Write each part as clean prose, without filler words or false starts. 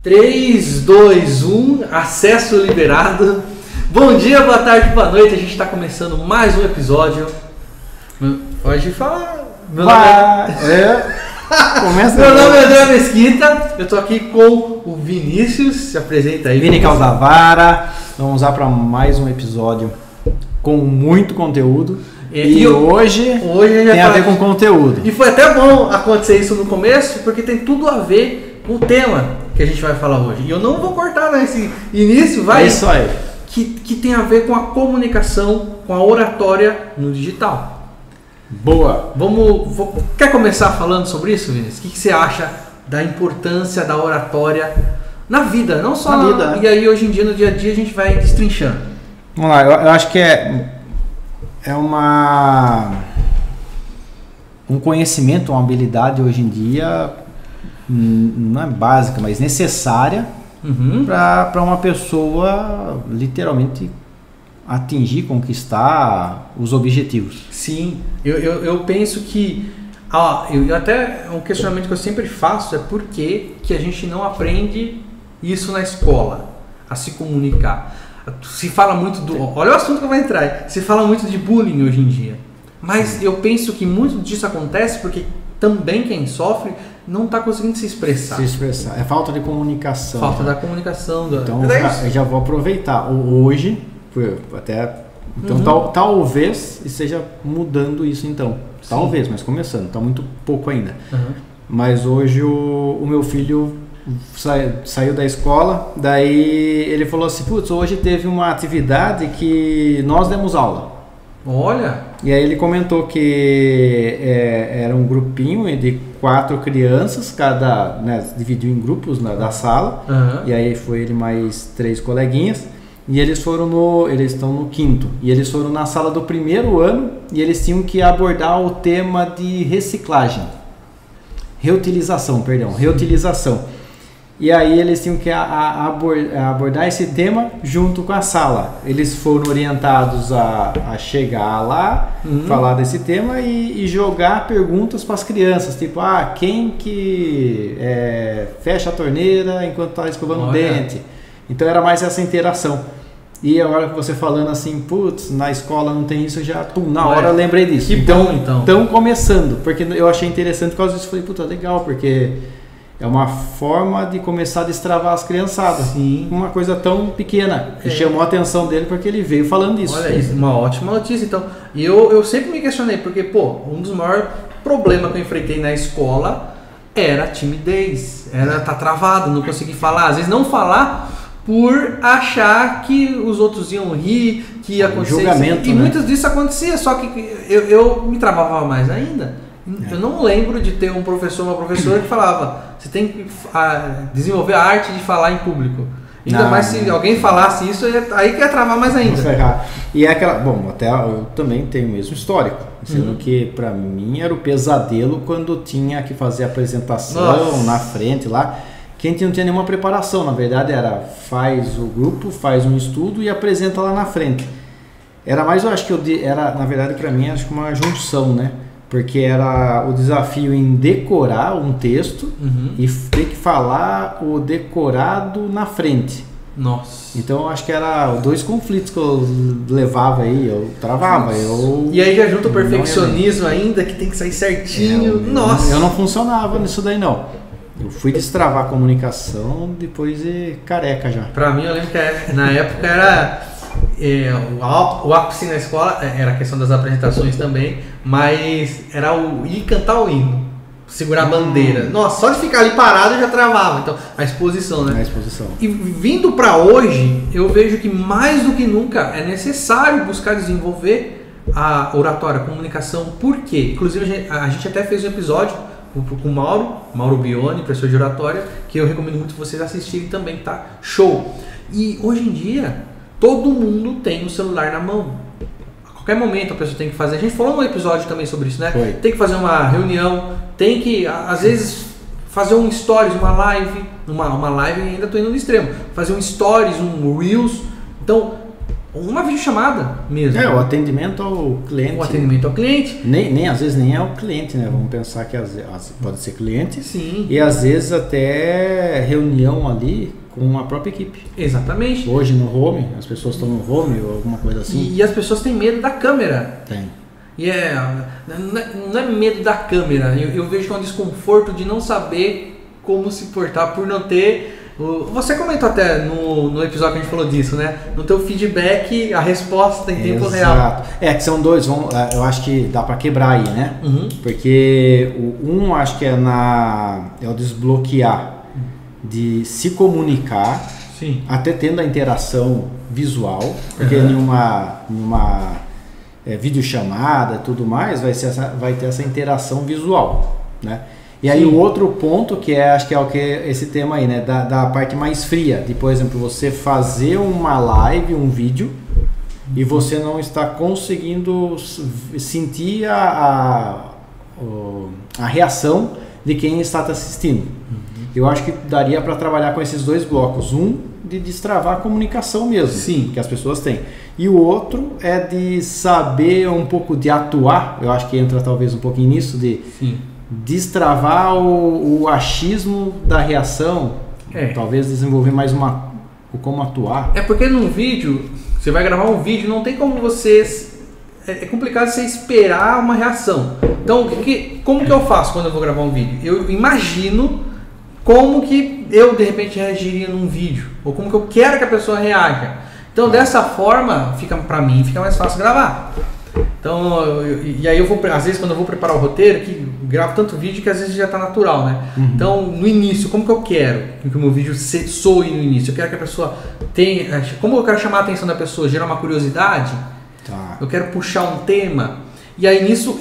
3, 2, 1, acesso liberado. Bom dia, boa tarde, boa noite. A gente está começando mais um episódio. Pode falar. Meu nome é André Mesquita. Eu tô aqui com o Vinícius. Se apresenta aí. Vini Caldavara. Vamos lá para mais um episódio com muito conteúdo. E hoje tem a ver com conteúdo. E foi até bom acontecer isso no começo, porque tem tudo a ver com o tema que a gente vai falar hoje. E eu não vou cortar nesse início, vai. É isso aí. Que tem a ver com a comunicação, com a oratória no digital. Boa. Quer começar falando sobre isso, Vinícius? O que você acha da importância da oratória na vida? Não só na vida. E aí hoje em dia, no dia a dia, a gente vai destrinchando. Vamos lá, eu acho que é um conhecimento, uma habilidade hoje em dia, não é básica, mas necessária para uma pessoa literalmente atingir, conquistar os objetivos. Sim, eu penso que até um questionamento que eu sempre faço é por que a gente não aprende isso na escola, a se comunicar. Se fala muito olha o assunto que eu vou entrar. Se fala muito de bullying hoje em dia. Mas eu penso que muito disso acontece porque também quem sofre não está conseguindo se expressar. É falta de comunicação. Falta da comunicação. Então eu já vou aproveitar. Hoje, talvez esteja mudando isso então. Sim. Talvez, mas começando. Está muito pouco ainda. Mas hoje o meu filho saiu da escola, daí ele falou assim, putz, hoje teve uma atividade que nós demos aula. Olha! E aí ele comentou que era um grupinho de 4 crianças, cada, dividiu em grupos da sala, e aí foi ele mais 3 coleguinhas, e eles estão no 5º, e eles foram na sala do 1º ano, e eles tinham que abordar o tema de reutilização. E aí eles tinham que abordar esse tema junto com a sala. Eles foram orientados a chegar lá, falar desse tema e jogar perguntas para as crianças, tipo, quem que fecha a torneira enquanto está escovando o dente? Então era mais essa interação. E agora que você falando assim, putz, na escola não tem isso, já na hora eu lembrei disso. Que bom, então. Estão começando, porque eu achei interessante por causa disso. Falei, puta, legal, porque é uma forma de começar a destravar as criançadas. Sim. Uma coisa tão pequena. E chamou a atenção dele porque ele veio falando disso. Olha isso, uma ótima notícia. Então, e eu sempre me questionei, porque, um dos maiores problemas que eu enfrentei na escola era a timidez. Era estar travado, não conseguir falar. Às vezes não falar por achar que os outros iam rir, que ia acontecer. Julgamento, e muitas disso acontecia, só que eu me travava mais ainda. Eu não lembro de ter um professor, uma professora que falava, você tem que desenvolver a arte de falar em público. Ainda mais se alguém falasse isso, aí que ia travar mais ainda. E é aquela, até eu também tenho o mesmo histórico, sendo que pra mim era o pesadelo quando tinha que fazer a apresentação na frente lá, que a gente não tinha nenhuma preparação, na verdade era faz o grupo, faz um estudo e apresenta lá na frente. Era mais, eu acho que na verdade pra mim, acho que uma junção, né? Porque era o desafio em decorar um texto e ter que falar o decorado na frente. Nossa. Então acho que era 2 conflitos que eu levava aí, eu travava. E aí já junto o perfeccionismo ainda, que tem que sair certinho. Nossa. Eu não funcionava nisso daí não. Eu fui destravar a comunicação depois de careca já. Pra mim, eu lembro que na época era... o ápice na escola era a questão das apresentações também, mas era ir cantar o hino, segurar a bandeira. Nossa, só de ficar ali parado eu já travava. Então, a exposição, né? A exposição. E vindo pra hoje, eu vejo que mais do que nunca é necessário buscar desenvolver a oratória, a comunicação. Por quê? Inclusive, a gente até fez um episódio com o Mauro Bione, professor de oratória, que eu recomendo muito vocês assistirem também, tá? Show! E hoje em dia, todo mundo tem o celular na mão. A qualquer momento a pessoa tem que fazer. A gente falou num episódio também sobre isso, né? Foi. Tem que fazer uma reunião, tem que, às vezes, fazer um stories, uma live. Uma live ainda estou indo no extremo. Fazer um stories, um reels. Então, uma videochamada mesmo. O atendimento ao cliente. O atendimento ao cliente. Nem às vezes nem é o cliente, né? Vamos pensar que pode ser cliente. Sim. E às vezes até reunião ali com a própria equipe. Exatamente. Hoje no home, as pessoas estão no home ou alguma coisa assim. E as pessoas têm medo da câmera. Tem. E não é medo da câmera. Eu vejo que é um desconforto de não saber como se portar por não ter... Você comentou até no episódio que a gente falou disso, né? No teu feedback, a resposta em tempo real. Que são dois, eu acho que dá para quebrar aí, né? Uhum. Porque acho que é o desbloquear de se comunicar, sim, até tendo a interação visual, porque numa videochamada e tudo mais, vai ter essa interação visual, né? E aí o outro ponto acho que é o que esse tema aí, né, da parte mais fria, de, por exemplo, você fazer uma live, um vídeo, e você não está conseguindo sentir a reação de quem está te assistindo. Eu acho que daria para trabalhar com esses dois blocos. Um, de destravar a comunicação mesmo, sim, que as pessoas têm. E o outro é de saber um pouco de atuar, eu acho que entra talvez um pouquinho nisso, de... Sim. Destravar o achismo da reação, talvez desenvolver mais o como atuar. É porque num vídeo, você vai gravar um vídeo, não tem como você... É complicado você esperar uma reação. Então, como que eu faço quando eu vou gravar um vídeo? Eu imagino como que eu, de repente, reagiria num vídeo, ou como que eu quero que a pessoa reaja. Então, dessa forma, pra mim, fica mais fácil gravar. Então, e aí às vezes quando eu vou preparar o roteiro, que gravo tanto vídeo que às vezes já está natural, né? Uhum. Então, no início, como que eu quero que o meu vídeo soe no início? Eu quero que a pessoa tenha... Como eu quero chamar a atenção da pessoa? Gerar uma curiosidade? Tá. Eu quero puxar um tema? E aí nisso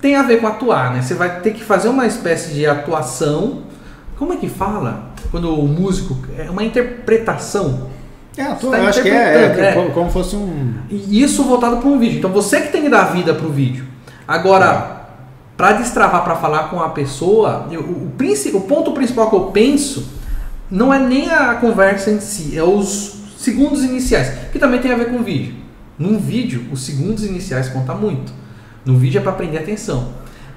tem a ver com atuar, né? Você vai ter que fazer uma espécie de atuação. Como é que fala? Quando o músico... É uma interpretação. Eu acho que como fosse um... E isso voltado para um vídeo. Então você que tem que dar vida para o vídeo. Agora, para destravar, para falar com a pessoa, o ponto principal que eu penso não é nem a conversa em si, é os segundos iniciais, que também tem a ver com o vídeo. Num vídeo, os segundos iniciais contam muito. No vídeo é para prender atenção.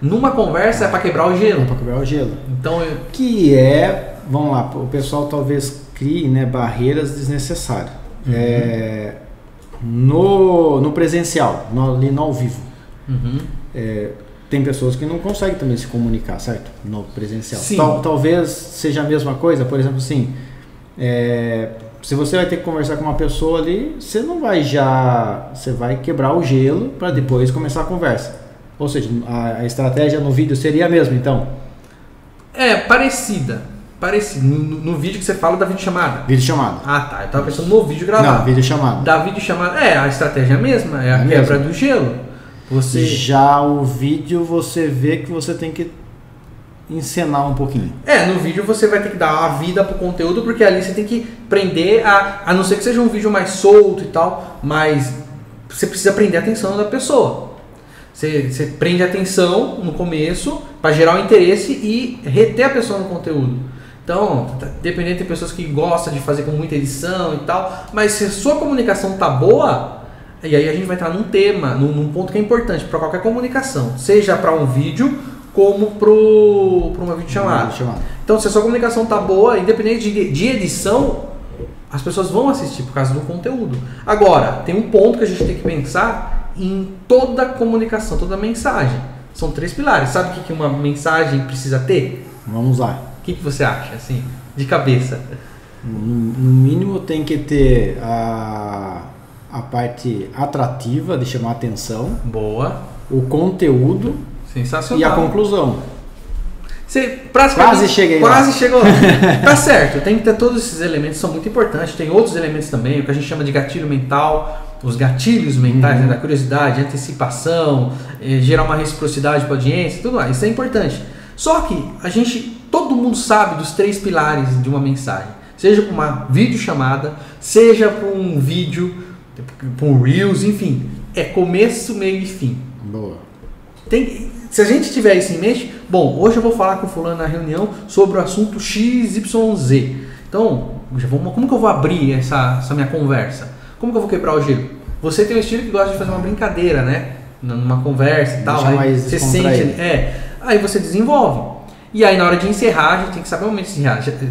Numa conversa é para quebrar o gelo. Para quebrar o gelo. Então, vamos lá, o pessoal talvez crie, né, barreiras desnecessárias. Uhum. No presencial, ali no ao vivo. Uhum. Tem pessoas que não conseguem também se comunicar, certo? No presencial. Sim. Talvez seja a mesma coisa, por exemplo, assim, se você vai ter que conversar com uma pessoa ali, você vai quebrar o gelo para depois começar a conversa. Ou seja, a estratégia no vídeo seria a mesma, então? Parecida. No vídeo que você fala da videochamada. Videochamada. Ah, tá. Eu tava pensando no vídeo gravado. Não, videochamada. Da videochamada. A estratégia é a mesma. É a quebra do gelo. Já o vídeo você vê que você tem que encenar um pouquinho. No vídeo você vai ter que dar uma vida pro conteúdo, porque ali você tem que prender, a não ser que seja um vídeo mais solto e tal, mas você precisa prender a atenção da pessoa. Você prende a atenção no começo para gerar o interesse e reter a pessoa no conteúdo. Então, dependendo, tem pessoas que gostam de fazer com muita edição e tal, mas se a sua comunicação tá boa, e aí a gente vai entrar num tema, num ponto que é importante para qualquer comunicação, seja para um vídeo como para uma videochamada. Então, se a sua comunicação tá boa, independente de edição, as pessoas vão assistir por causa do conteúdo. Agora, tem um ponto que a gente tem que pensar em toda comunicação, toda mensagem. São 3 pilares. Sabe o que uma mensagem precisa ter? Vamos lá. O que você acha, assim, de cabeça? No mínimo tem que ter a parte atrativa de chamar a atenção. Boa. O conteúdo. Sensacional. E a conclusão. Você quase cheguei lá. Quase chegou lá. Tá certo, tem que ter todos esses elementos, são muito importantes. Tem outros elementos também, o que a gente chama de gatilho mental, os gatilhos mentais, né, da curiosidade, antecipação, gerar uma reciprocidade para a audiência, tudo mais. Isso é importante. Só que todo mundo sabe dos 3 pilares de uma mensagem. Seja para uma videochamada, seja para um vídeo, para um Reels, enfim. É começo, meio e fim. Boa. Se a gente tiver isso em mente, bom, hoje eu vou falar com o fulano na reunião sobre o assunto XYZ. Então, como que eu vou abrir essa minha conversa? Como que eu vou quebrar o gelo? Você tem um estilo que gosta de fazer uma brincadeira, né? Numa conversa e tal. Deixa Aí mais você descontraído. sente. Aí você desenvolve. E aí na hora de encerrar, a gente tem que saber o momento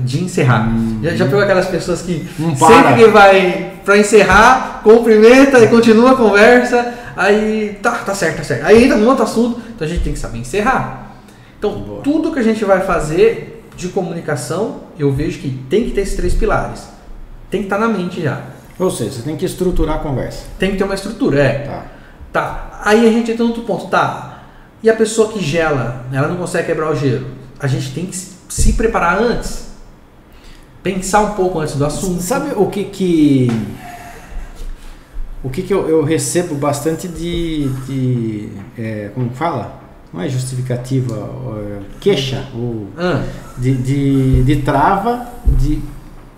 de encerrar. Já pegou aquelas pessoas que Não sempre para. que vai pra encerrar, cumprimenta e continua a conversa, aí tá certo. Aí entra num outro assunto, então a gente tem que saber encerrar. Então, Boa. tudo que a gente vai fazer de comunicação, eu vejo que tem que ter esses 3 pilares. Tem que estar na mente já. Ou seja, você tem que estruturar a conversa. Tem que ter uma estrutura, Tá. Aí a gente entra no outro ponto, E a pessoa que gela, ela não consegue quebrar o gelo. A gente tem que se preparar antes. Pensar um pouco antes do assunto. Sabe o que eu recebo bastante como fala? Não é justificativa, queixa, de trava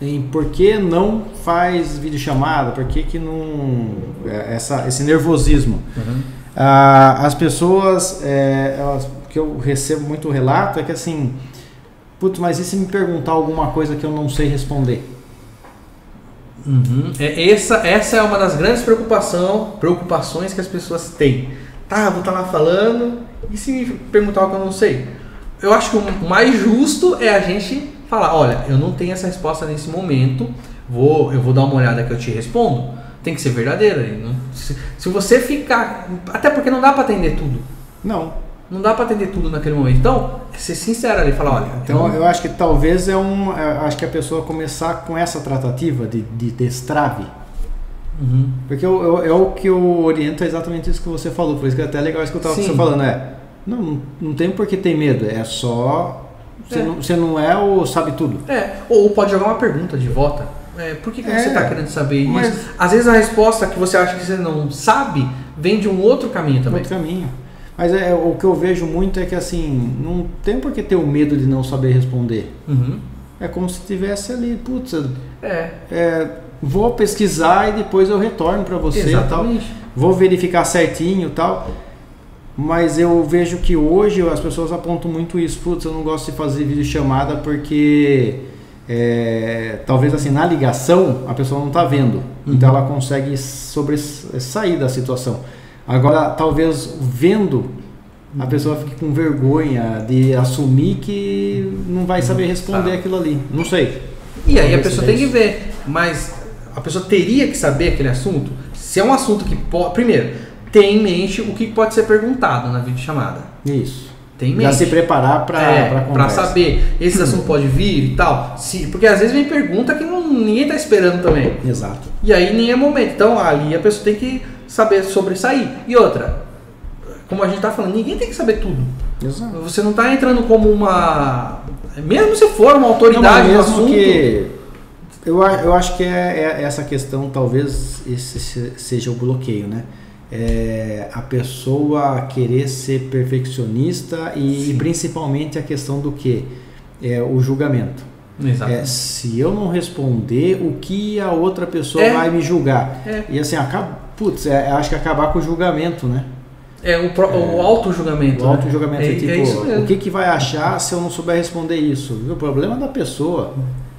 em por que não faz videochamada, por que não esse nervosismo. As pessoas, que eu recebo muito relato é que assim, putz, mas e se me perguntar alguma coisa que eu não sei responder? Essa é uma das grandes preocupações que as pessoas têm. Vou estar lá falando, e se me perguntar algo que eu não sei? Eu acho que o mais justo é a gente falar, olha, eu não tenho essa resposta nesse momento, eu vou dar uma olhada que eu te respondo. Tem que ser verdadeira. Se você ficar... Até porque não dá para atender tudo. Não dá para atender tudo naquele momento. Então, ser sincero ali, falar, olha... Então, eu acho que talvez acho que a pessoa começar com essa tratativa de destrave. Porque é o que eu oriento, é exatamente isso que você falou. Por isso que é até legal escutar o que você falando. Não tem por que ter medo. É só... Você não é o sabe tudo. Ou pode jogar uma pergunta de volta. Por que você está querendo saber isso? Às vezes a resposta que você acha que você não sabe vem de um outro caminho também. Outro caminho. Mas o que eu vejo muito é que assim, não tem por que ter o medo de não saber responder. É como se tivesse ali, putz, vou pesquisar e depois eu retorno para você. Exatamente. Tal. Vou verificar certinho e tal. Mas eu vejo que hoje as pessoas apontam muito isso. Putz, eu não gosto de fazer videochamada porque talvez assim, na ligação a pessoa não está vendo. Então ela consegue sair da situação. Agora, talvez vendo, a pessoa fique com vergonha de assumir que não vai saber responder aquilo ali. Não sei. E aí a pessoa tem que ver. Mas a pessoa teria que saber aquele assunto. Se é um assunto que pode... Primeiro, tem em mente o que pode ser perguntado na videochamada. Isso. Tem em mente. Já se preparar para saber. Esse assunto pode vir e tal. Porque às vezes vem pergunta que ninguém está esperando também. Exato. E aí nem é momento. Então ali a pessoa tem que saber sobressair. E outra, como a gente está falando, ninguém tem que saber tudo. Exato. Você não está entrando como uma... Mesmo se for uma autoridade no assunto... Que eu acho que é essa questão, talvez esse seja o bloqueio, né? A pessoa querer ser perfeccionista e principalmente a questão do que? O julgamento. Exato. Se eu não responder, o que a outra pessoa vai me julgar? E assim, acho que acabar com o julgamento, né? O auto-julgamento. O auto-julgamento é isso mesmo. O que vai achar se eu não souber responder isso? O problema é da pessoa.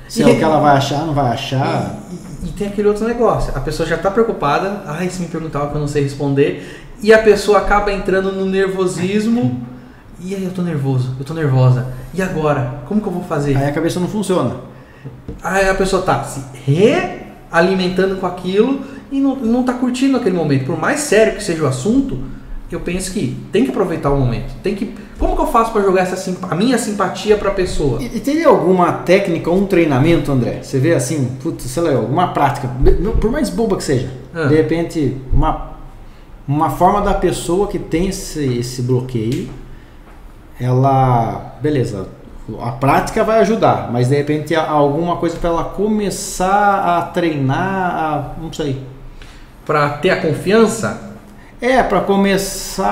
Se é o que ela vai achar, não vai achar. E tem aquele outro negócio. A pessoa já está preocupada. Se me perguntar o que eu não sei responder. E a pessoa acaba entrando no nervosismo. E aí eu tô nervoso, eu tô nervosa. E agora? Como que eu vou fazer? Aí a cabeça não funciona. Aí a pessoa tá se realimentando com aquilo e não tá curtindo aquele momento. Por mais sério que seja o assunto, eu penso que tem que aproveitar o momento. Como que eu faço para jogar a minha simpatia para a pessoa? E teria alguma técnica, um treinamento, André? Você vê assim, sei lá, alguma prática, por mais boba que seja, de repente, uma forma da pessoa que tem esse bloqueio, ela, beleza, a prática vai ajudar, mas de repente alguma coisa para ela começar a treinar, não sei. Para ter a confiança? Para começar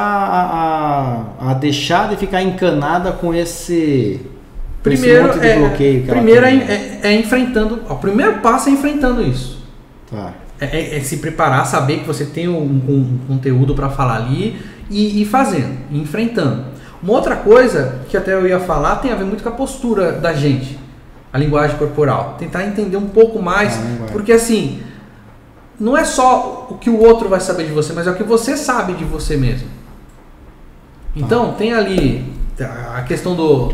a deixar de ficar encanada com esse monte de bloqueio. Primeiro enfrentando. O primeiro passo é enfrentando isso. Tá. É se preparar, saber que você tem um conteúdo para falar ali e fazendo, enfrentando. Uma outra coisa que até eu ia falar tem a ver muito com a postura da gente, a linguagem corporal. Tentar entender um pouco mais, porque assim, não é só o que o outro vai saber de você, mas é o que você sabe de você mesmo. Então, tem ali a questão do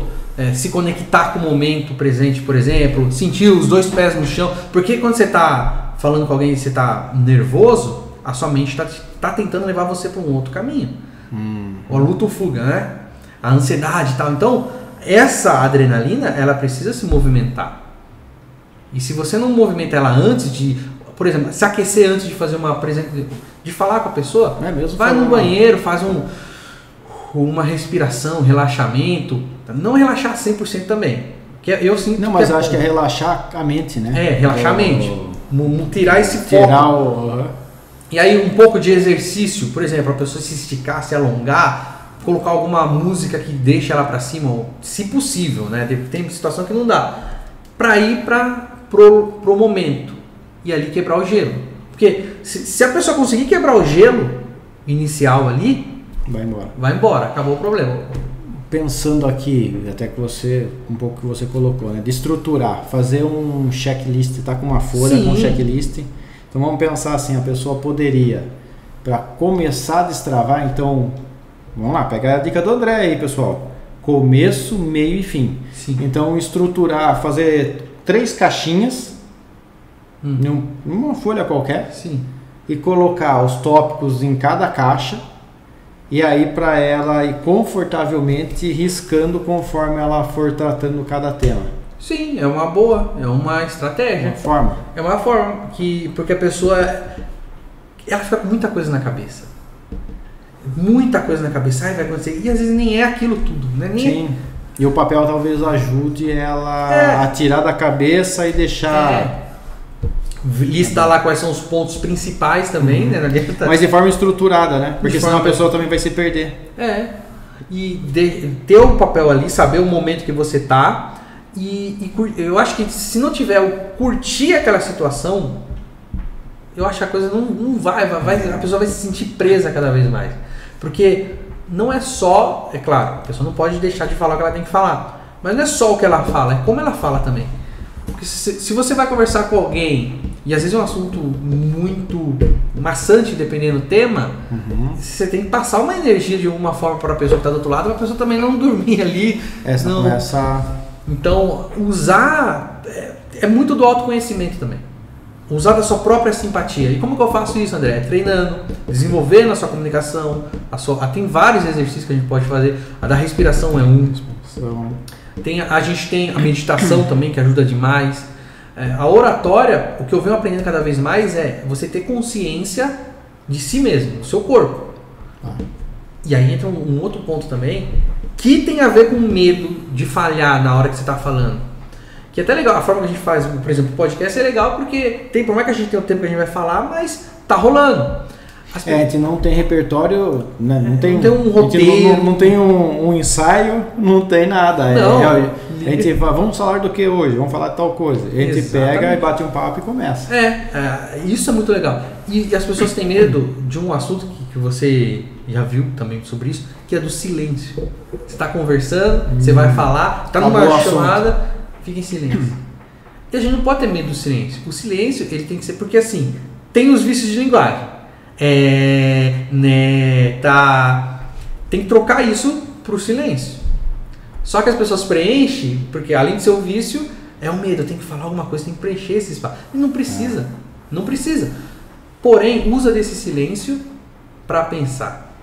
se conectar com o momento presente, por exemplo, sentir os 2 pés no chão. Porque quando você está falando com alguém e você está nervoso, a sua mente está tentando levar você para um outro caminho. O luta ou fuga, né? A ansiedade e tal. Então, essa adrenalina, ela precisa se movimentar. E se você não movimenta ela antes de, por exemplo, se aquecer antes de fazer uma apresentação, de falar com a pessoa, vai no banheiro, faz uma respiração, relaxamento. Não relaxar 100% também. Que eu sinto não, mas eu acho que é relaxar a mente, né? Relaxar a mente. Tirar esse foco. E aí um pouco de exercício, por exemplo, a pessoa se esticar, se alongar, colocar alguma música que deixe ela para cima, se possível, né? Tem situação que não dá. Para ir pro momento e ali quebrar o gelo. Porque se a pessoa conseguir quebrar o gelo inicial ali, vai embora, acabou o problema. Pensando aqui, até que um pouco que você colocou, né? De estruturar, fazer um checklist, tá com uma folha com um checklist. Então vamos pensar assim, a pessoa poderia, para começar a destravar, então, vamos lá, pegar a dica do André aí, pessoal. Começo, meio e fim. Sim. Então estruturar, fazer 3 caixinhas numa folha qualquer. Sim. E colocar os tópicos em cada caixa. E aí para ela ir confortavelmente riscando conforme ela for tratando cada tema. Sim, é uma boa, é uma estratégia. É uma forma porque a pessoa ela fica com muita coisa na cabeça. Muita coisa na cabeça, vai acontecer. E às vezes nem é aquilo tudo, né? Sim. E o papel talvez ajude ela a tirar da cabeça e deixar... Listar lá quais são os pontos principais também, né? Mas de forma estruturada, né? Porque senão a pessoa também vai se perder. E ter o papel ali, saber o momento que você tá. E eu acho que se não tiver o curtir aquela situação, eu acho que a coisa não vai, a pessoa vai se sentir presa cada vez mais. Porque não é só, é claro, a pessoa não pode deixar de falar o que ela tem que falar. Mas não é só o que ela fala, é como ela fala também. Porque se você vai conversar com alguém, e às vezes é um assunto muito maçante, dependendo do tema, você tem que passar uma energia de uma forma para a pessoa que está do outro lado, para a pessoa também não dormir ali. Então, usar é muito do autoconhecimento também. Usar da sua própria simpatia. E como que eu faço isso, André? Treinando, desenvolvendo a sua comunicação. Tem vários exercícios que a gente pode fazer. A da respiração é um. A gente tem a meditação também, que ajuda demais. A oratória, o que eu venho aprendendo cada vez mais é você ter consciência de si mesmo, do seu corpo. E aí entra um outro ponto também, que tem a ver com medo de falhar na hora que você está falando. Que é até legal, a forma que a gente faz, por exemplo, o podcast é legal porque por mais que a gente tenha o tempo que a gente vai falar, mas tá rolando. A gente não tem repertório, né? Não tem um roteiro. Não tem um ensaio, não tem nada. A gente fala, vamos falar do que hoje? Vamos falar de tal coisa. A gente pega e bate um papo e começa. Isso é muito legal. E as pessoas têm medo de um assunto que você já viu também sobre isso, que é do silêncio. Você está conversando, você vai falar, está numa chamada, fica em silêncio. E a gente não pode ter medo do silêncio. O silêncio, ele tem que ser, porque assim, tem os vícios de linguagem. Tem que trocar isso pro silêncio. Só que as pessoas preenchem, porque além de ser um vício, é um medo, tem que falar alguma coisa, tem que preencher esse espaço. E não precisa, não precisa. Porém, usa desse silêncio para pensar.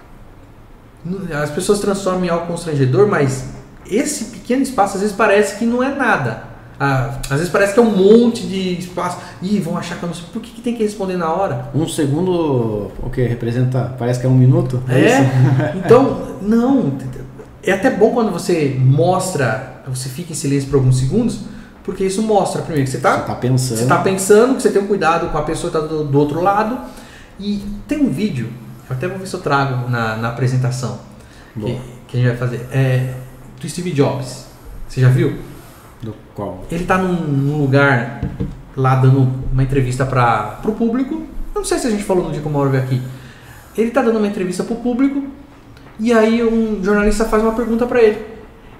As pessoas transformam em algo constrangedor, mas esse pequeno espaço às vezes parece que não é nada. Às vezes parece que é um monte de espaço. Vão achar que eu não sei. Por que tem que responder na hora? Um segundo, o que representa? Parece que é um minuto? Então, não. É até bom quando você você fica em silêncio por alguns segundos, porque isso mostra, primeiro, que você está pensando, que você tem um cuidado com a pessoa que está do outro lado. E tem um vídeo, eu até vou ver se eu trago na apresentação, que a gente vai fazer, do Steve Jobs. Você já viu? Do qual? Ele está num lugar lá dando uma entrevista para o público. Eu não sei se a gente falou no dia que o Mauro veio aqui. Ele está dando uma entrevista para o público e aí um jornalista faz uma pergunta para ele.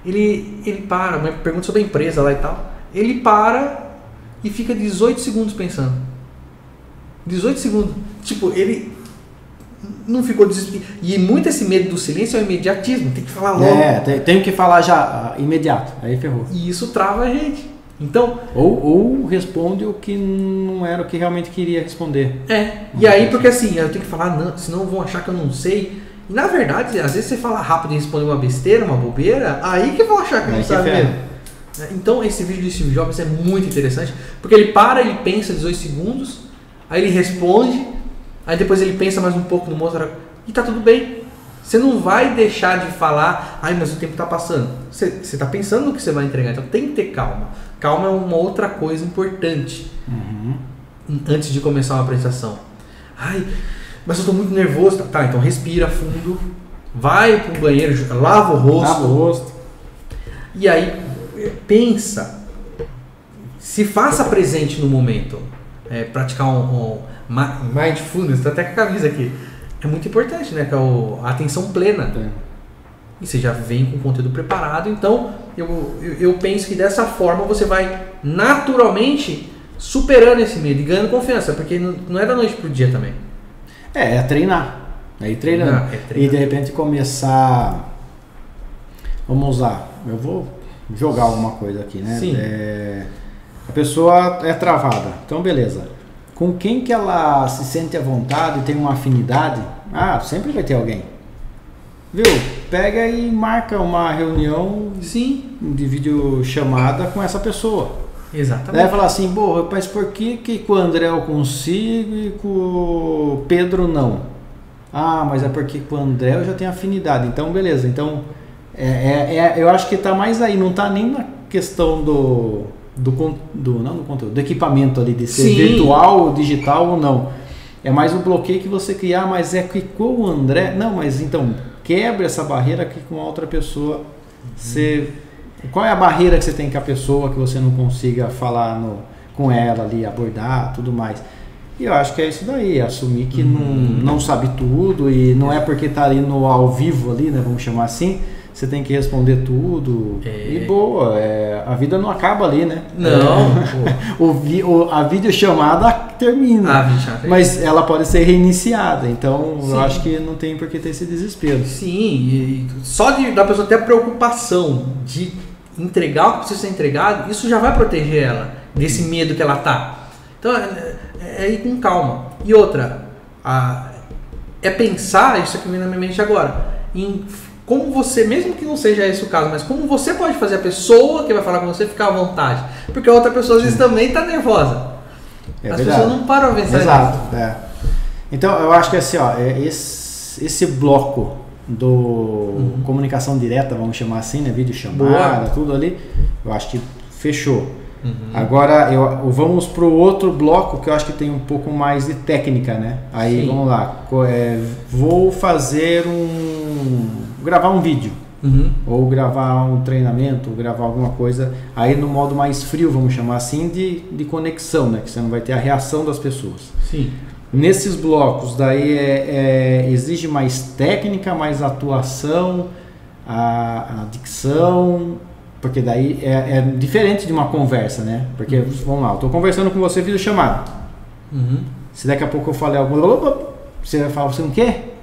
Ele para, uma pergunta sobre a empresa lá e tal. Ele para e fica 18 segundos pensando. 18 segundos. Tipo, ele não ficou desesperado. E muito esse medo do silêncio é o imediatismo. Tem que falar logo. Tem que falar já, imediato. Aí ferrou. E isso trava a gente. Então... Ou responde o que não era o que realmente queria responder. E aí, porque assim, eu tenho que falar, não, senão vão achar que eu não sei. E na verdade, às vezes você fala rápido e responde uma besteira, uma bobeira, aí que vão achar que não sabe mesmo. Então esse vídeo do Steve Jobs é muito interessante, porque ele para, ele pensa 18 segundos, aí ele responde, aí depois ele pensa mais um pouco no Mozart e tá tudo bem. Você não vai deixar de falar, mas o tempo tá passando. Você tá pensando no que você vai entregar, então tem que ter calma. Calma é uma outra coisa importante antes de começar uma apresentação. Mas eu tô muito nervoso. Tá, então respira fundo, vai pro banheiro, lava o rosto. E aí pensa, se faça presente no momento. Praticar um mindfulness, tá até com a camisa aqui. É muito importante, né? Que é a atenção plena. E você já vem com o conteúdo preparado. Então, eu penso que dessa forma você vai naturalmente superando esse medo e ganhando confiança. Porque não é da noite pro dia também. É treinar. Aí treinando. E de repente começar... Vamos usar. Eu vou jogar alguma coisa aqui, né? Sim. A pessoa é travada. Então, beleza. Com quem que ela se sente à vontade e tem uma afinidade? Sempre vai ter alguém. Viu? Pega e marca uma reunião de videochamada com essa pessoa. Exatamente. Daí falar assim, mas por que com o André eu consigo e com o Pedro não? Mas é porque com o André eu já tenho afinidade. Então, beleza. Então, eu acho que está mais aí. Não está nem na questão do equipamento ali, de ser virtual, digital ou não. É mais o bloqueio que você criar, mas é que com o André... Não, mas então, quebra essa barreira que com a outra pessoa você... Qual é a barreira que você tem com a pessoa que você não consiga falar com ela ali, abordar, tudo mais? E eu acho que é isso daí, assumir que não sabe tudo e não é porque tá ali no ao vivo ali, né, vamos chamar assim, você tem que responder tudo. E boa, a vida não acaba ali, né? Não. A videochamada termina, mas ela pode ser reiniciada, então eu acho que não tem por que ter esse desespero. Sim, e só da pessoa ter a preocupação de entregar o que precisa ser entregado, isso já vai proteger ela desse medo que ela tá. Então é ir com calma. E outra, é pensar, isso aqui vem na minha mente agora, em como você, mesmo que não seja esse o caso, mas como você pode fazer a pessoa que vai falar com você ficar à vontade. Porque a outra pessoa às vezes também está nervosa. As pessoas não param a pensar nisso. Exato. Então eu acho que assim, esse bloco do comunicação direta, vamos chamar assim, né? Videochamada, tudo ali, eu acho que fechou. Agora vamos para o outro bloco que eu acho que tem um pouco mais de técnica, né? Aí vamos lá, vou fazer gravar um vídeo, ou gravar um treinamento, ou gravar alguma coisa aí no modo mais frio, vamos chamar assim, de conexão, né? Que você não vai ter a reação das pessoas. Sim. Nesses blocos daí exige mais técnica, mais atuação, a dicção, porque daí é diferente de uma conversa, né? Porque, vamos lá, eu estou conversando com você via chamada. Se daqui a pouco eu falei algo, você vai falar, você não quer?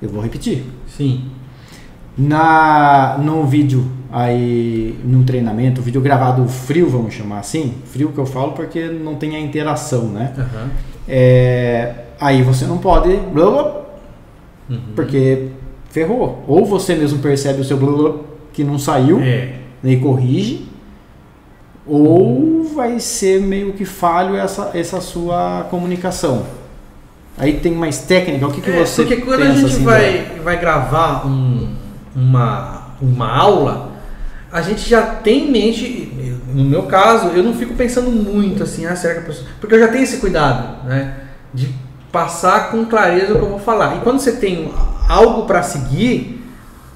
Eu vou repetir. Sim. Num vídeo, aí, num treinamento, vídeo gravado frio, vamos chamar assim, frio que eu falo porque não tem a interação, né? Aí você não pode, porque ferrou. Ou você mesmo percebe o seu que não saiu, e corrige, ou vai ser meio que falho essa sua comunicação. Aí tem mais técnica, o que você porque quando pensa, a gente assim, vai gravar uma aula, a gente já tem em mente, no meu caso, eu não fico pensando muito assim, será que a pessoa... Porque eu já tenho esse cuidado, né? De passar com clareza o que eu vou falar. E quando você tem algo para seguir,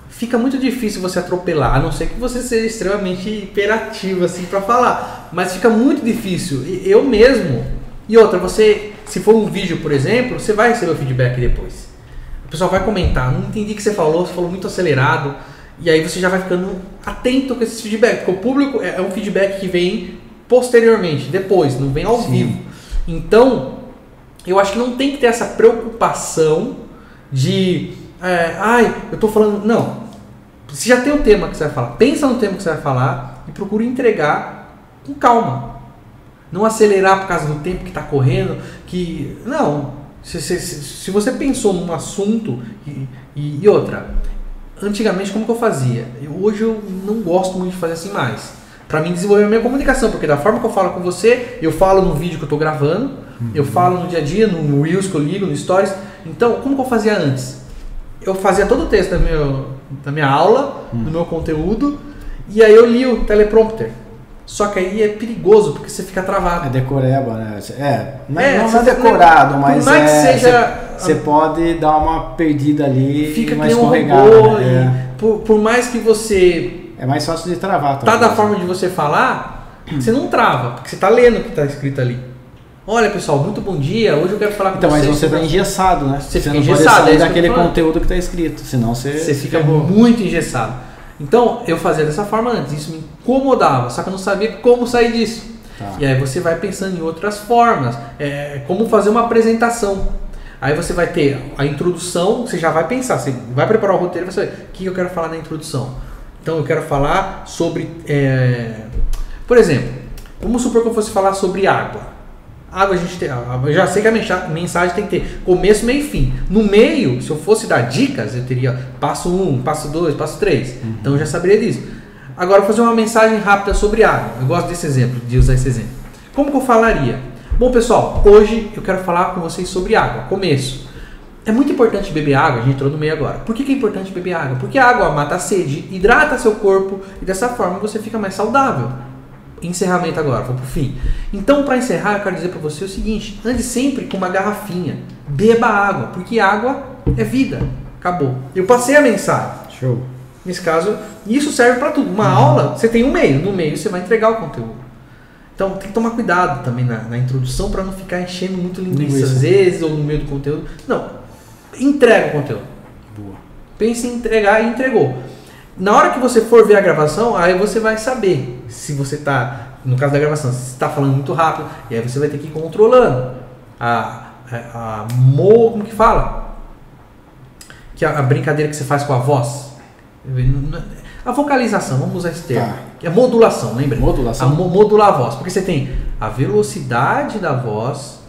fica muito difícil você atropelar, a não ser que você seja extremamente hiperativo assim para falar. Mas fica muito difícil. Eu mesmo... E outra, se for um vídeo, por exemplo, você vai receber o feedback depois. O pessoal vai comentar, não entendi o que você falou muito acelerado. E aí você já vai ficando atento com esse feedback, porque o público é um feedback que vem posteriormente, depois, não vem ao vivo. Então, eu acho que não tem que ter essa preocupação de, eu tô falando, não, você já tem o tema que você vai falar, pensa no tema que você vai falar e procura entregar com calma, não acelerar por causa do tempo que está correndo, não, se você pensou num assunto e outra, antigamente como que eu fazia? Hoje eu não gosto muito de fazer assim mais, para mim desenvolver a minha comunicação, porque da forma que eu falo com você, eu falo no vídeo que eu estou gravando, eu falo no dia a dia, no Reels que eu ligo, no Stories. Então, como que eu fazia antes? Eu fazia todo o texto da minha aula, do meu conteúdo, e aí eu li o teleprompter. Só que aí é perigoso, porque você fica travado. É decoreba, né? Não é decorado, mas você pode dar uma perdida ali, fica mais escorregado. Por mais que você... É mais fácil de travar. Tá da forma de você falar, você não trava, porque você tá lendo o que tá escrito ali. Olha, pessoal, muito bom dia. Hoje eu quero falar com vocês. Então, mas você tá engessado, né? Você fica não engessado, pode sair daquele conteúdo que tá escrito, senão você fica muito engessado. Então, eu fazia dessa forma antes, isso me incomodava, só que eu não sabia como sair disso. Tá. E aí você vai pensando em outras formas, como fazer uma apresentação. Aí você vai ter a introdução, você já vai pensar, você vai preparar o roteiro e você vai ver o que eu quero falar na introdução. Então, eu quero falar sobre, por exemplo, vamos supor que eu fosse falar sobre água. Água, eu já sei que a mensagem tem que ter começo, meio e fim. No meio, se eu fosse dar dicas, eu teria passo 1, passo 2, passo 3. Então eu já saberia disso. Agora, fazer uma mensagem rápida sobre água. Eu gosto desse exemplo, de usar esse exemplo. Como que eu falaria? Bom, pessoal, hoje eu quero falar com vocês sobre água. Começo. É muito importante beber água, a gente entrou no meio agora. Por que é importante beber água? Porque a água mata a sede, hidrata seu corpo e dessa forma você fica mais saudável. Encerramento agora, vou pro fim. Então, para encerrar, eu quero dizer para você o seguinte: ande sempre com uma garrafinha, beba água, porque água é vida. Acabou. Eu passei a mensagem. Show. Nesse caso, isso serve para tudo. Uma aula, você tem um meio, no meio você vai entregar o conteúdo. Então, tem que tomar cuidado também na introdução para não ficar enchendo muito linguiça às vezes ou no meio do conteúdo. Não, entrega o conteúdo. Boa. Pense em entregar e entregou. Na hora que você for ver a gravação, aí você vai saber se você está, no caso da gravação, se você está falando muito rápido, e aí você vai ter que ir controlando como que fala? Que a brincadeira que você faz com a voz. A vocalização, vamos usar esse termo. É modulação, lembra? Modulação. Modular a voz, porque você tem a velocidade da voz,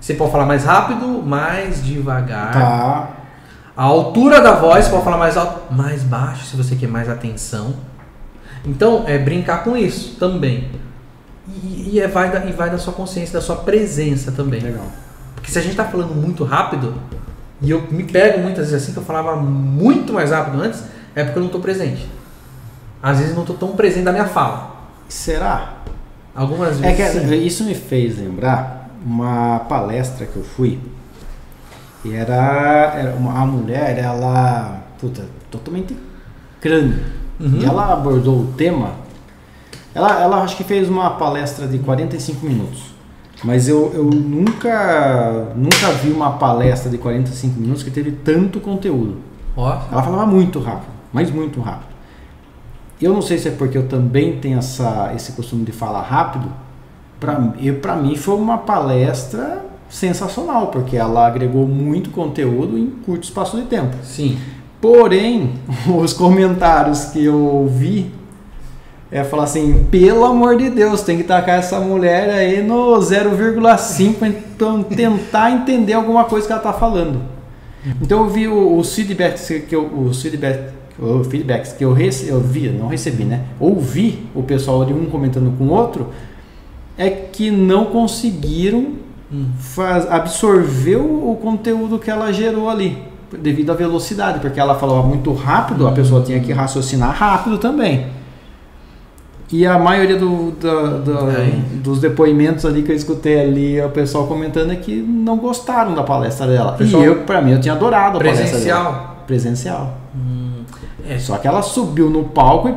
você pode falar mais rápido, mais devagar. Tá. A altura da voz, pode falar mais alto, mais baixo, se você quer mais atenção. Então, brincar com isso também. Vai da sua consciência, da sua presença também. Legal. Porque se a gente está falando muito rápido, e eu me pego muitas vezes assim, que eu falava muito mais rápido antes, é porque eu não estou presente. Às vezes eu não estou tão presente da minha fala. Será? Algumas vezes isso me fez lembrar uma palestra que eu fui. E era uma mulher, ela, totalmente crânio. Uhum. E ela abordou o tema, ela acho que fez uma palestra de 45 minutos. Mas eu nunca vi uma palestra de 45 minutos que teve tanto conteúdo. Ela falava muito rápido, mas muito rápido. Eu não sei se é porque eu também tenho esse costume de falar rápido. Para mim foi uma palestra sensacional, porque ela agregou muito conteúdo em curto espaço de tempo. Sim. Porém, os comentários que eu vi falar assim, pelo amor de Deus, tem que tacar essa mulher aí no 0,5 então tentar entender alguma coisa que ela está falando. Então eu vi os feedbacks que eu recebi, né? Ouvi o pessoal de um comentando com o outro, é que não conseguiram absorver o conteúdo que ela gerou ali, devido à velocidade, porque ela falava muito rápido, a pessoa tinha que raciocinar rápido também. E a maioria dos depoimentos ali que eu escutei ali, o pessoal comentando é que não gostaram da palestra dela. Pessoal, e eu tinha adorado a palestra dela. Presencial. Só que ela subiu no palco e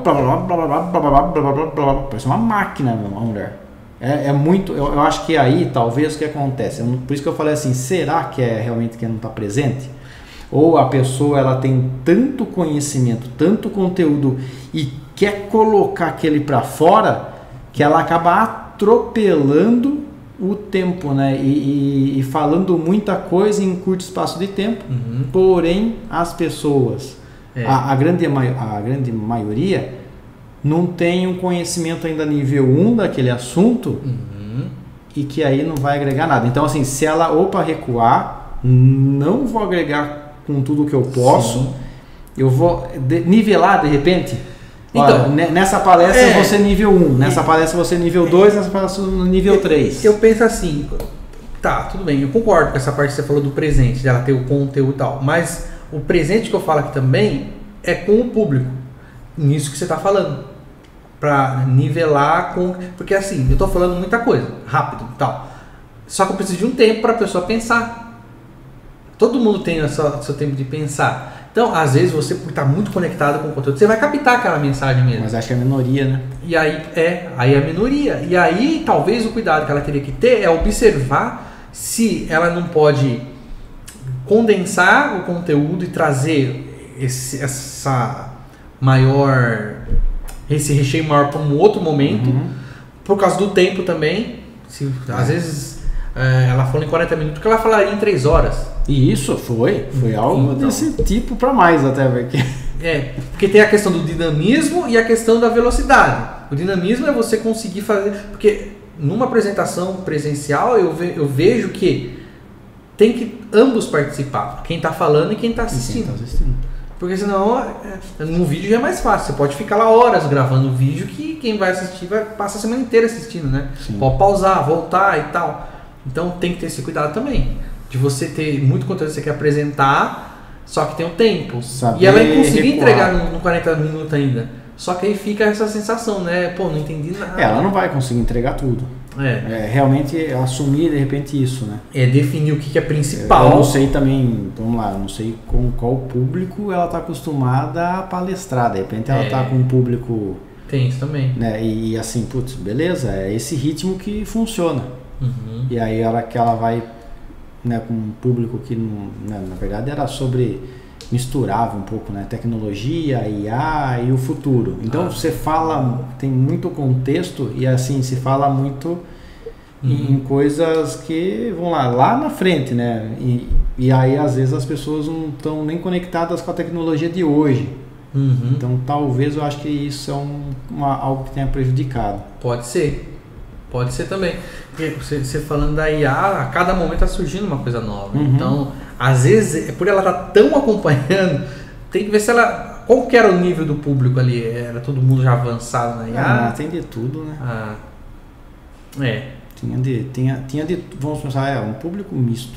parece uma máquina, uma mulher. É muito, eu acho que aí talvez o que acontece, por isso que eu falei assim, será que é realmente que não está presente? Ou a pessoa ela tem tanto conhecimento, tanto conteúdo e quer colocar aquele para fora, que ela acaba atropelando o tempo, né? E falando muita coisa em curto espaço de tempo, porém as pessoas, a grande maioria, não tem um conhecimento ainda nível 1 daquele assunto e que aí não vai agregar nada. Então, assim, se ela recuar, não vou agregar com tudo que eu posso, eu vou nivelar de repente. Então, olha, nessa palestra você é nível 1, nessa palestra você é nível 2, nessa palestra você é nível 3. Eu penso assim, tá, tudo bem, eu concordo com essa parte que você falou do presente, dela ter o conteúdo e tal, mas o presente que eu falo aqui também é com o público, nisso que você está falando, para nivelar com... Porque assim, eu estou falando muita coisa, rápido e tal, só que eu preciso de um tempo para a pessoa pensar. Todo mundo tem o seu tempo de pensar. Então, às vezes, você está muito conectado com o conteúdo, você vai captar aquela mensagem mesmo. Mas acho que é a minoria, né? E aí é a minoria. E aí, talvez o cuidado que ela teria que ter é observar se ela não pode condensar o conteúdo e trazer esse recheio maior para um outro momento, por causa do tempo também. Às vezes, ela falou em 40 minutos, que ela falaria em 3 horas. E isso foi algo desse tipo para mais até, porque... Porque tem a questão do dinamismo e a questão da velocidade. O dinamismo é você conseguir fazer... Porque numa apresentação presencial eu vejo que tem que ambos participar. Quem está falando e quem está assistindo. Porque senão, no vídeo já é mais fácil. Você pode ficar lá horas gravando o vídeo que quem vai assistir vai passar a semana inteira assistindo, né? Sim. Pode pausar, voltar e tal. Então tem que ter esse cuidado também. De você ter muito conteúdo que você quer apresentar, só que tem o tempo. Saber e ela conseguir entregar no 40 minutos ainda. Só que aí fica essa sensação, né? Pô, não entendi nada. Ela não vai conseguir entregar tudo. Realmente assumir de repente isso, né? Definir o que é principal. Eu não sei também, vamos lá, não sei com qual público ela está acostumada a palestrar. De repente ela está com um público... Tem isso também. Né? E assim, putz, beleza, é esse ritmo que funciona. E aí ela vai... Né, com um público que na verdade era misturava um pouco, né, tecnologia, IA e o futuro. Então você fala, tem muito contexto e assim se fala muito em coisas que vão lá na frente, né? E aí às vezes as pessoas não estão nem conectadas com a tecnologia de hoje. Então talvez eu acho que isso é algo que tenha prejudicado. Pode ser também. Porque você falando da IA, a cada momento está surgindo uma coisa nova. Então, às vezes, por ela estar tão acompanhando, tem que ver se ela... Qual que era o nível do público ali? Era todo mundo já avançado na IA? Tem de tudo, né? Tinha de... Vamos pensar, um público misto.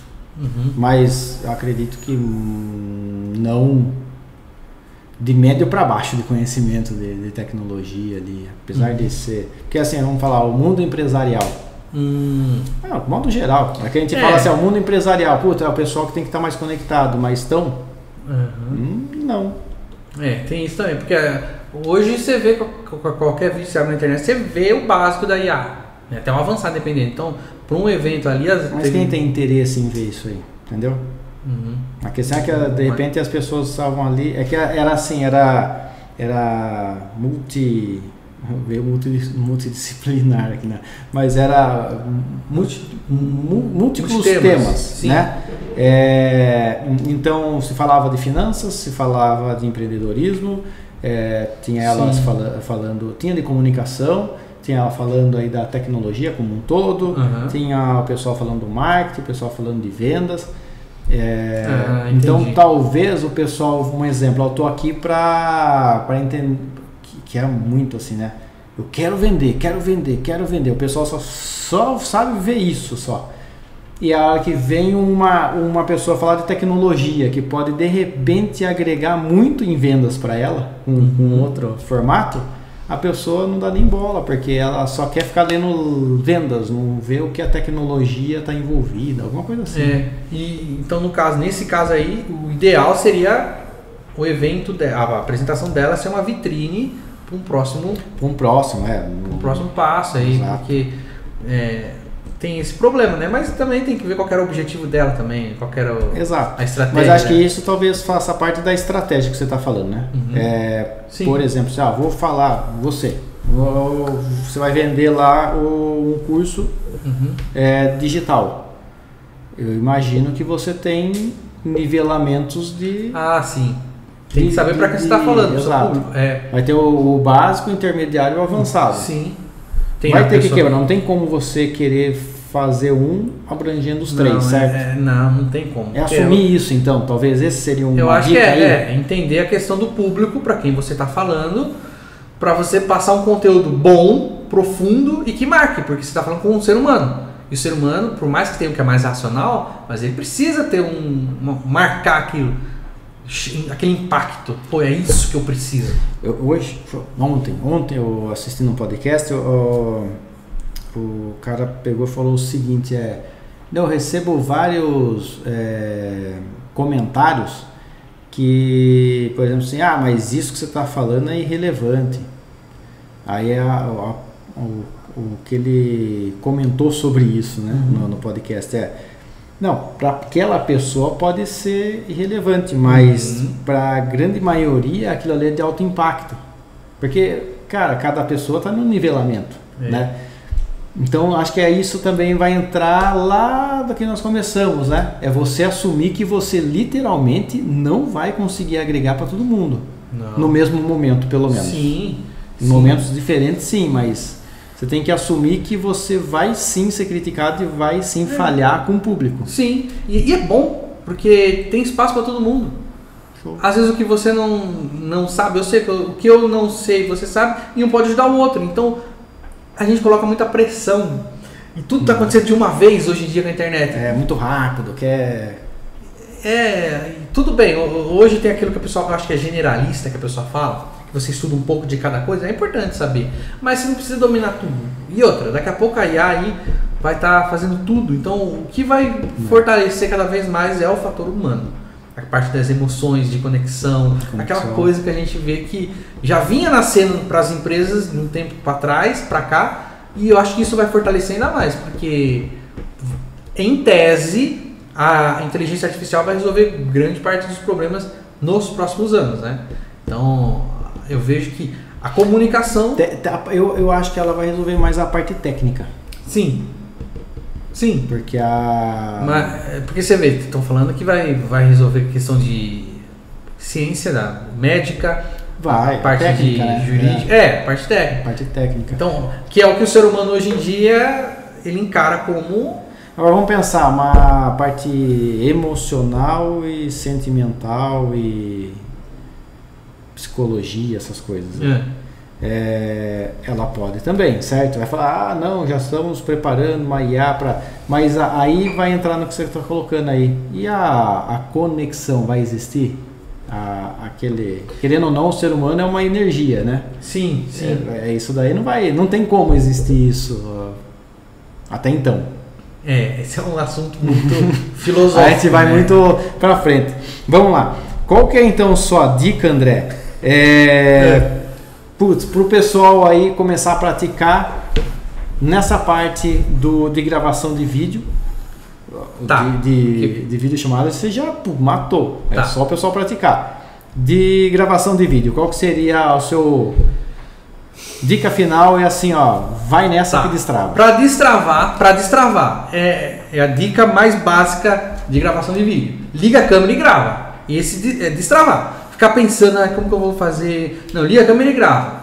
Mas eu acredito que não... de médio para baixo de conhecimento de tecnologia ali, apesar de ser... Porque assim, vamos falar, o mundo empresarial. De modo geral. Aqui a gente fala assim, o mundo empresarial, puta, é o pessoal que tem que estar mais conectado, mas estão? Não. Tem isso também, porque hoje você vê qualquer vídeo que você abre na internet, você vê o básico da IA, né? Até um avançado dependendo. Então, para um evento ali... Mas quem tem interesse em ver isso aí, entendeu? A questão é que de repente as pessoas estavam ali, é que era assim, era multidisciplinar aqui, né? Mas era múltiplos temas, né? Então se falava de finanças, se falava de empreendedorismo, tinha elas falando, tinha de comunicação, tinha ela falando aí da tecnologia como um todo, tinha o pessoal falando do marketing, o pessoal falando de vendas. Então talvez o pessoal, um exemplo, eu estou aqui para entender que era muito assim, né? Eu quero vender, o pessoal só sabe ver isso só. E a hora que vem uma pessoa falar de tecnologia que pode de repente agregar muito em vendas para ela, com outro formato, a pessoa não dá nem bola, porque ela só quer ficar lendo vendas, não vê o que a tecnologia está envolvida, alguma coisa assim. Então nesse caso aí, o ideal seria o evento, a apresentação dela ser uma vitrine para um próximo passo aí. Exato. Porque tem esse problema, né? Mas também tem que ver qual era o objetivo dela também, qual era a estratégia. Mas acho que isso talvez faça parte da estratégia que você está falando, né? Por exemplo, vou falar, você vai vender lá um curso digital. Eu imagino que você tem nivelamentos de... Ah, sim. Tem que saber para quem você está falando. Exato. Vai ter o básico, o intermediário e o avançado. Sim. Vai ter que quebrar. Não tem como você querer fazer abrangendo os três, certo? Não tem como. Assumir isso, então. Talvez esse seria um. Eu acho que entender a questão do público, para quem você está falando, para você passar um conteúdo bom, profundo e que marque, porque você está falando com um ser humano. E o ser humano, por mais que tenha o que é mais racional, mas ele precisa ter marcar aquilo, aquele impacto. Pô, é isso que eu preciso. Ontem eu assisti num podcast, o cara pegou e falou o seguinte, eu recebo vários comentários que, por exemplo, assim, mas isso que você está falando é irrelevante. Aí o que ele comentou sobre isso, né, no podcast não, para aquela pessoa pode ser irrelevante, mas para a grande maioria aquilo ali é de alto impacto. Porque, cara, cada pessoa está no nivelamento, né? Então, acho que isso também vai entrar lá do que nós começamos, né? É você assumir que você literalmente não vai conseguir agregar para todo mundo. Não. No mesmo momento, pelo menos. Sim. Em momentos diferentes, sim, mas você tem que assumir que você vai sim ser criticado e vai sim falhar com o público. Sim, e é bom, porque tem espaço para todo mundo. Show. Às vezes o que você não sabe, eu sei, o que eu não sei, você sabe, e um pode ajudar o outro. Então, a gente coloca muita pressão. E tudo está acontecendo de uma vez hoje em dia na internet. É muito rápido, tudo bem, hoje tem aquilo que o pessoal acha que é generalista, que a pessoa fala, que você estuda um pouco de cada coisa, é importante saber, mas você não precisa dominar tudo. E outra, daqui a pouco a IA aí vai estar fazendo tudo, então o que vai fortalecer cada vez mais é o fator humano, a parte das emoções, de conexão, aquela coisa que a gente vê que já vinha nascendo para as empresas um tempo para trás, para cá, e eu acho que isso vai fortalecer ainda mais, porque em tese a inteligência artificial vai resolver grande parte dos problemas nos próximos anos, né? Então eu vejo que a comunicação... Eu acho que ela vai resolver mais a parte técnica. Sim. Porque porque você vê, estão falando que vai resolver questão de ciência, médica, a parte técnica, de jurídica, parte técnica. Parte técnica. Então, que é o que o ser humano hoje em dia ele encara como... Agora vamos pensar uma parte emocional e sentimental e psicologia, essas coisas. Ela pode também, certo? Vai falar, não, já estamos preparando uma IA para... Mas aí vai entrar no que você está colocando aí. E a conexão vai existir? Querendo ou não, o ser humano é uma energia, né? Sim. Isso daí não tem como existir isso até então. Esse é um assunto muito filosófico. A gente vai muito para frente. Vamos lá. Qual que é então sua dica, André? Para o pessoal aí começar a praticar nessa parte de gravação de vídeo, de vídeo chamada, você já matou. É só o pessoal praticar. De gravação de vídeo, qual que seria o seu dica final? É assim, vai nessa que destrava. Para destravar é a dica mais básica de gravação de vídeo. Liga a câmera e grava. Esse é destravar. Ficar pensando, como que eu vou fazer? Não, liga a câmera e grava.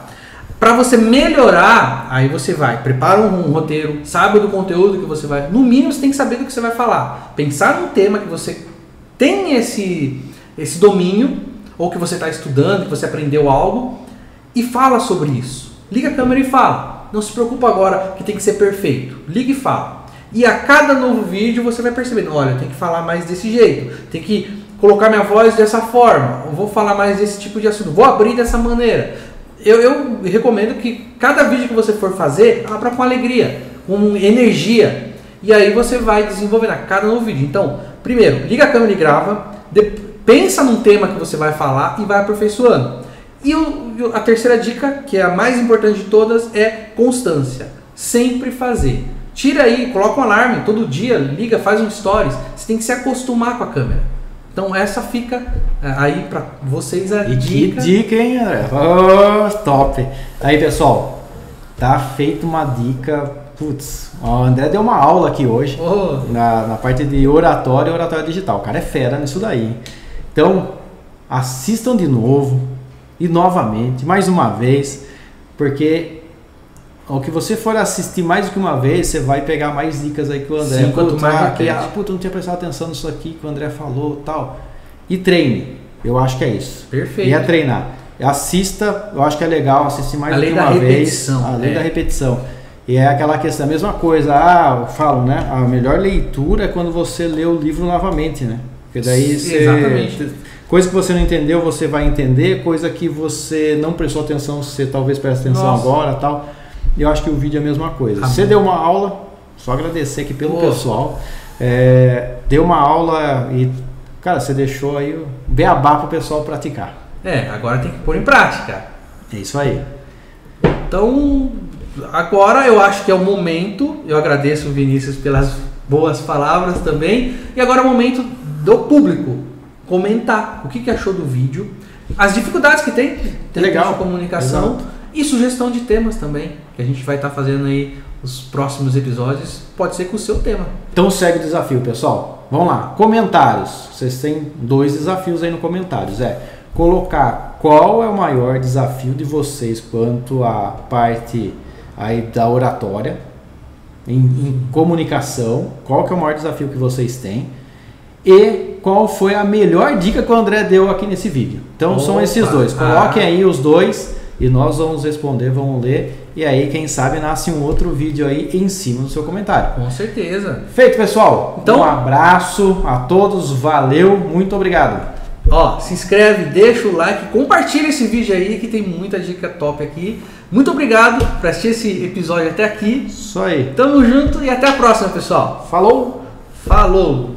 Para você melhorar, aí você prepara um roteiro, sabe do conteúdo que você vai... No mínimo você tem que saber do que você vai falar. Pensar num tema que você tem esse domínio, ou que você está estudando, que você aprendeu algo, e fala sobre isso. Liga a câmera e fala. Não se preocupa agora que tem que ser perfeito. Liga e fala. E a cada novo vídeo você vai percebendo, olha, eu tenho que falar mais desse jeito, tem que colocar minha voz dessa forma, eu vou falar mais desse tipo de assunto, vou abrir dessa maneira. Eu recomendo que cada vídeo que você for fazer, abra com alegria, com energia. E aí você vai desenvolvendo a cada novo vídeo. Então, primeiro, liga a câmera e grava, pensa num tema que você vai falar e vai aperfeiçoando. E a terceira dica, que é a mais importante de todas, é constância. Sempre fazer. Tira aí, coloca um alarme todo dia, liga, faz um stories. Você tem que se acostumar com a câmera. Então essa fica aí para vocês a dica. Que dica, hein, André? Top! Aí, pessoal, tá feita uma dica Putz, o André deu uma aula aqui hoje na parte de oratório e oratório digital. O cara é fera nisso daí, hein? Então, assistam de novo e novamente, mais uma vez, porque ao que você for assistir mais do que uma vez, você vai pegar mais dicas aí que o André. Sim, quanto mais eu não tinha prestado atenção nisso aqui que o André falou, tal. E treine. Eu acho que é isso. Perfeito. E é treinar. Assista, eu acho que é legal assistir mais do que uma vez. Além da repetição. E é aquela questão, a mesma coisa, eu falo, né? A melhor leitura é quando você lê o livro novamente, né? Porque daí Exatamente. Coisa que você não entendeu, você vai entender. Coisa que você não prestou atenção, você talvez preste atenção agora, tal. E eu acho que o vídeo é a mesma coisa. Você deu uma aula, só agradecer aqui pelo pessoal. Deu uma aula e, cara, você deixou aí o beabá pro pessoal praticar. Agora tem que pôr em prática. É isso aí. Então, agora eu acho que é o momento. Eu agradeço o Vinícius pelas boas palavras também. E agora é o momento do público comentar o que achou do vídeo, as dificuldades que tem legal. De comunicação. Exato. E sugestão de temas também, que a gente vai estar fazendo aí os próximos episódios. Pode ser com o seu tema. Então segue o desafio, pessoal. Vamos lá. Comentários. Vocês têm 2 desafios aí no comentários. Colocar qual é o maior desafio de vocês quanto à parte aí da oratória, em comunicação, qual que é o maior desafio que vocês têm e qual foi a melhor dica que o André deu aqui nesse vídeo. Então são esses 2. Coloquem aí os 2 e nós vamos responder, vamos ler e aí quem sabe nasce um outro vídeo aí em cima do seu comentário. Com certeza. Feito, pessoal. Então, um abraço a todos, valeu, muito obrigado. Se inscreve, deixa o like, compartilha esse vídeo aí que tem muita dica top aqui. Muito obrigado por assistir esse episódio até aqui. Isso aí. Tamo junto e até a próxima, pessoal. Falou! Falou!